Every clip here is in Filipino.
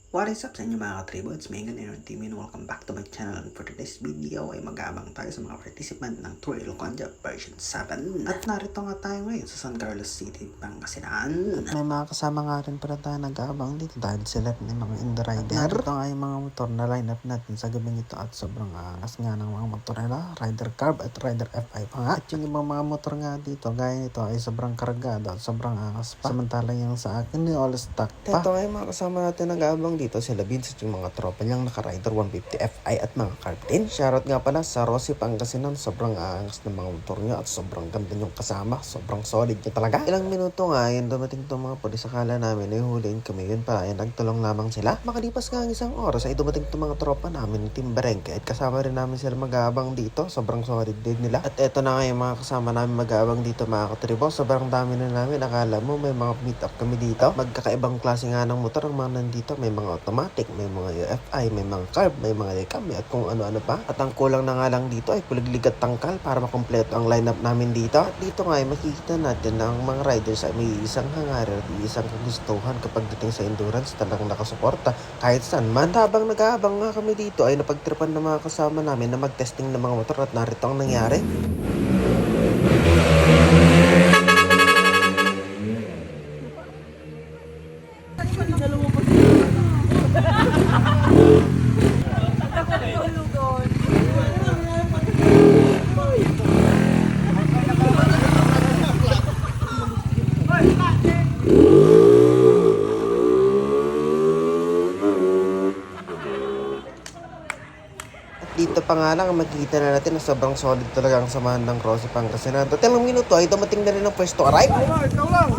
What is up sa inyo mga katribo? It's Megan Aaron TV and welcome back to my channel. And for today's video ay mag-aabang tayo sa mga participant ng Tour Ilocandia version 7. At narito nga tayo ngayon sa San Carlos City, Pangasinan. May mga kasama nga rin pala tayo nag-aabang dito dahil sila ng mga in the rider. At narito nga yung mga motor na line-up natin sa gabing ito at sobrang angas nga ng mga motor nila. Rider Carb at Rider F5 pa nga. At yung ibang mga motor nga dito gaya nito ay sobrang kargado at sobrang angas pa. Samantala yung sa akin ay all stock pa. Ito nga yung mga kasama natin nag-aabang dito sila Vince at yung mga tropa niyang naka-rider 150 Fi at mga carb din. Shoutout nga pala sa Rossi Pangasinan, sobrang aangas ng mga motor niya at sobrang ganda niyong kasama, sobrang solid niya talaga. Ilang minuto nga yun dumating itong mga pulis, akala namin ay huliin kami, yun pa ay nagtulong lamang sila. Makalipas nga ang isang oras ay dumating itong mga tropa namin, Team Berengke, at kasama rin namin sila mag-aabang dito, sobrang solid din nila. At eto na nga yung mga kasama namin mag-aabang dito mga katribo, sobrang dami na namin, akala mo may mga meet up kami dito. Magkakaibang klase nga ng motor ang mga nandito, may mga automatic, may mga UFI, may mga carb, may mga dekami at kung ano-ano pa. At ang kulang na nga lang dito ay puliglig at tangkal para makumpleto ang lineup namin dito. At dito nga ay makikita natin na ang mga riders ay may isang hangarin at isang kagustuhan kapag dating sa endurance, talagang nakasuporta kahit saan man. At habang nag-aabang nga kami dito ay napagtripan ng mga kasama namin na mag-testing ng mga motor at narito ang nangyari. Dito pa nga lang makikita na natin na sobrang solid talaga ang samahan ng Rossi Pangasinan. Tatlong minuto ay dumating na rin ang pwesto arrive. Ikaw lang!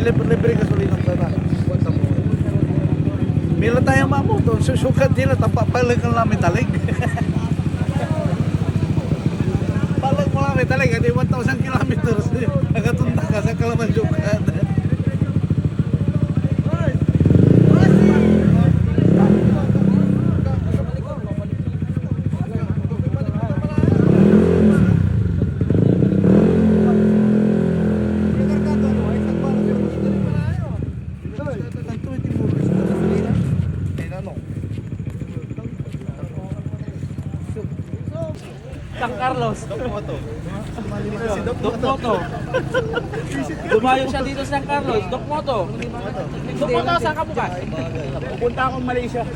libre gasolina ng tana. Mila tayo mamoto, susukat nila, tapapalag ang namin talig. Palag mo namin talig, hindi 1,000 kilometers. Nakatunta ka sa Kalaman sukat. San Carlos. Doc Moto. Dumayo siya dito sa San Carlos. Doc Moto. Doc Moto, saan ka bukas? Pupunta akong Malaysia.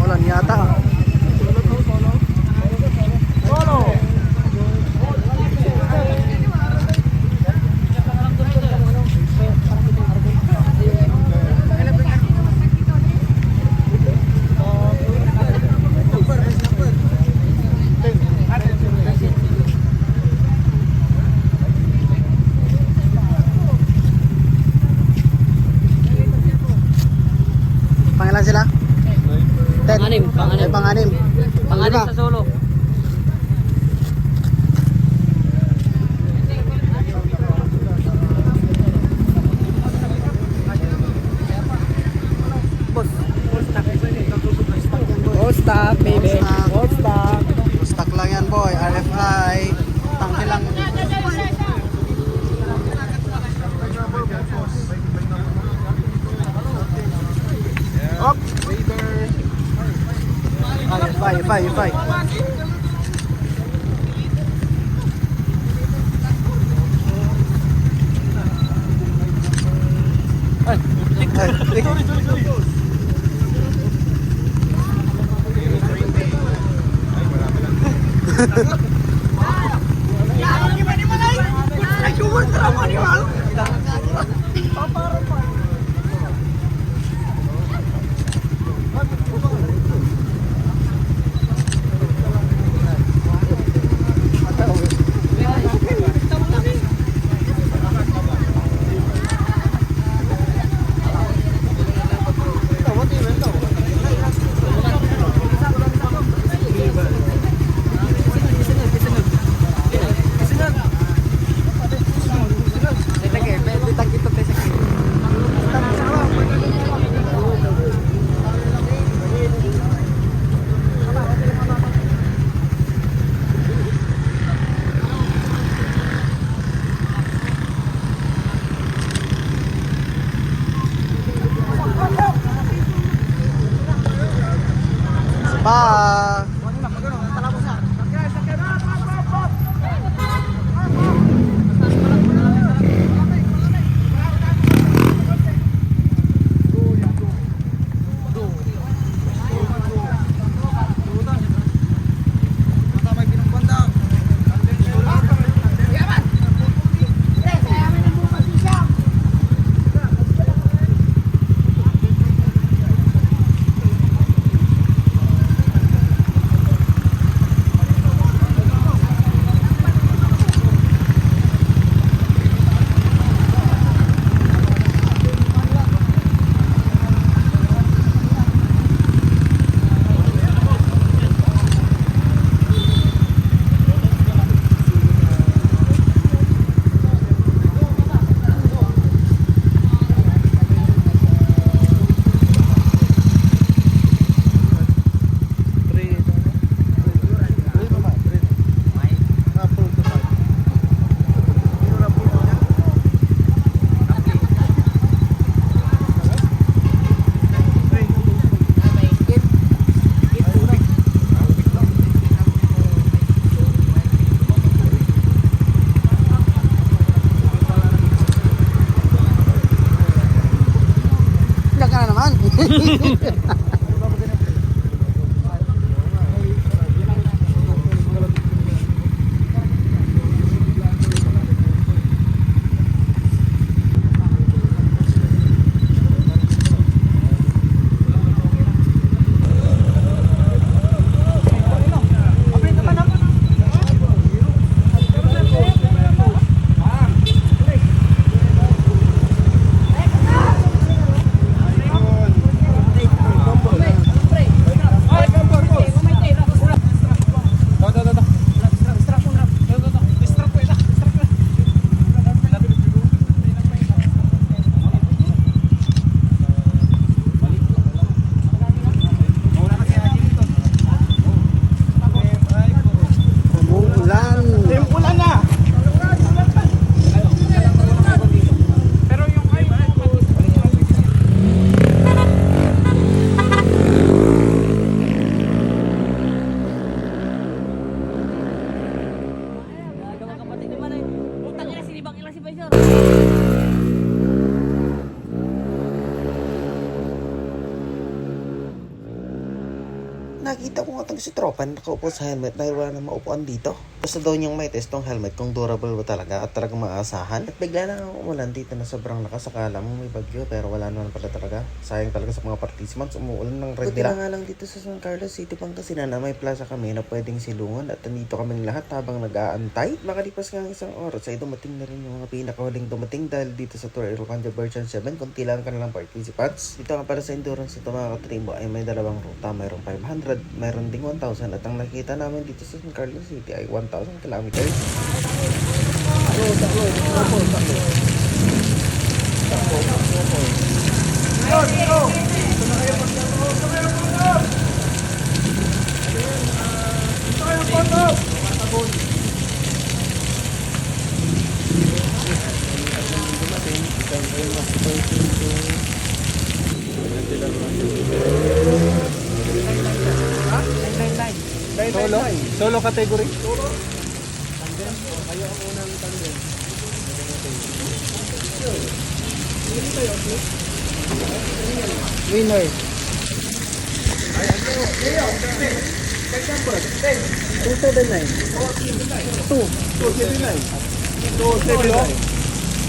Ulan yata. Pangalan sila? Panganim, panganim. Panganim. Panganim sa solo. Stock, baby. Stock. Stock lang yan, boy. RFI. Tangke lang. Up. Fire. Pa. Nakita ko nga itong si Tropa na nakaupo sa helmet dahil wala na maupuan dito. Gusto daw niyang may test tong helmet kung durable ba talaga at talagang maasahan. At bigla lang ang umulan dito na sobrang lakas. Akala mo may bagyo pero wala naman pala talaga. Sayang talaga sa mga participants, umuulan ng red nila. Buti na nga lang dito sa San Carlos City Pangasinan na may plaza kami na pwedeng silungan at nandito kaming lahat habang nag-aantay. Makalipas nga isang oras ay dumating na rin yung mga pinakahuling dumating dahil dito sa Tour Ilocanja version 7 kunti lang kanilang participants. Dito nga para sa endurance ito mga katribo ay may dalawang ruta, mayroong 500, mayroon ding 1,000 at ang nakita namin dito sa San Carlos City ay 1,000 kilometers. Solo category. Winner.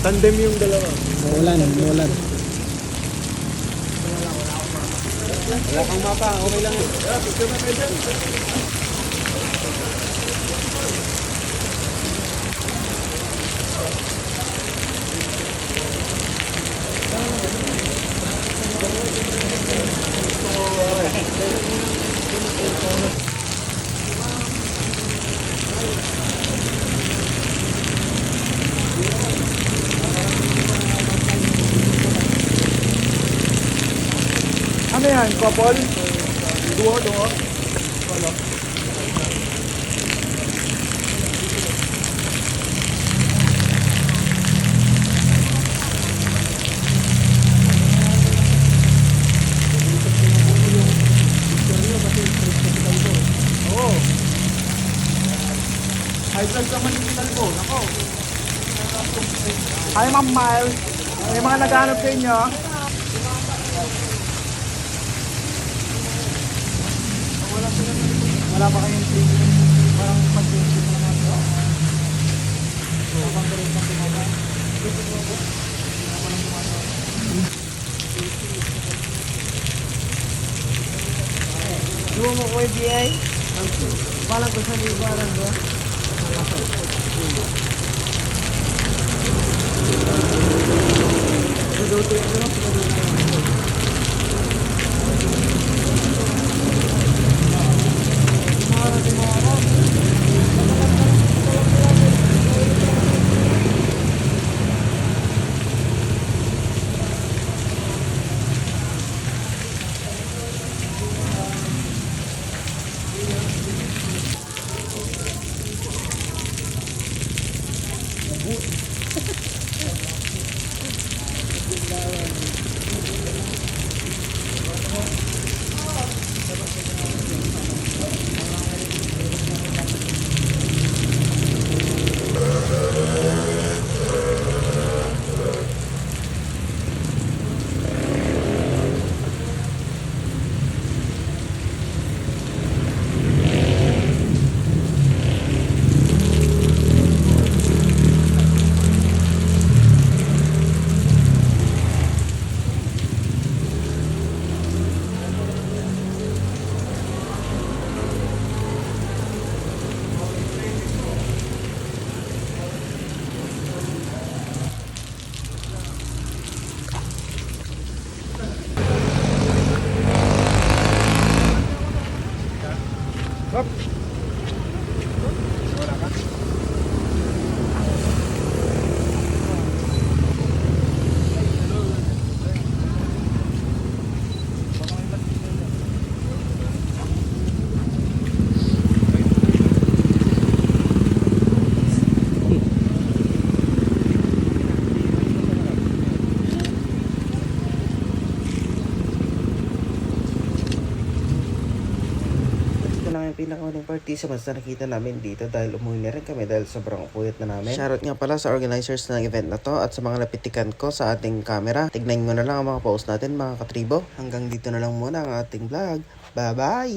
Tandem yung dalawa. Mulan. Wala kang mapa, okay lang yun. Ano yan, couple? Duo. Hi, Ma'am Miles. May mga naghahanap sa inyo. Wala pa kayong training. Parang pag-training na natin. Duwa mo ko BI? Balag ko sa libaran do. 30 mas na nakita namin dito dahil umuwi na rin kami dahil sobrang puyat na namin. Shoutout nga pala sa organizers ng event na to at sa mga napitikan ko sa ating camera. Tignan nyo na lang ang mga post natin mga katribo. Hanggang dito na lang muna ang ating vlog. Bye-bye!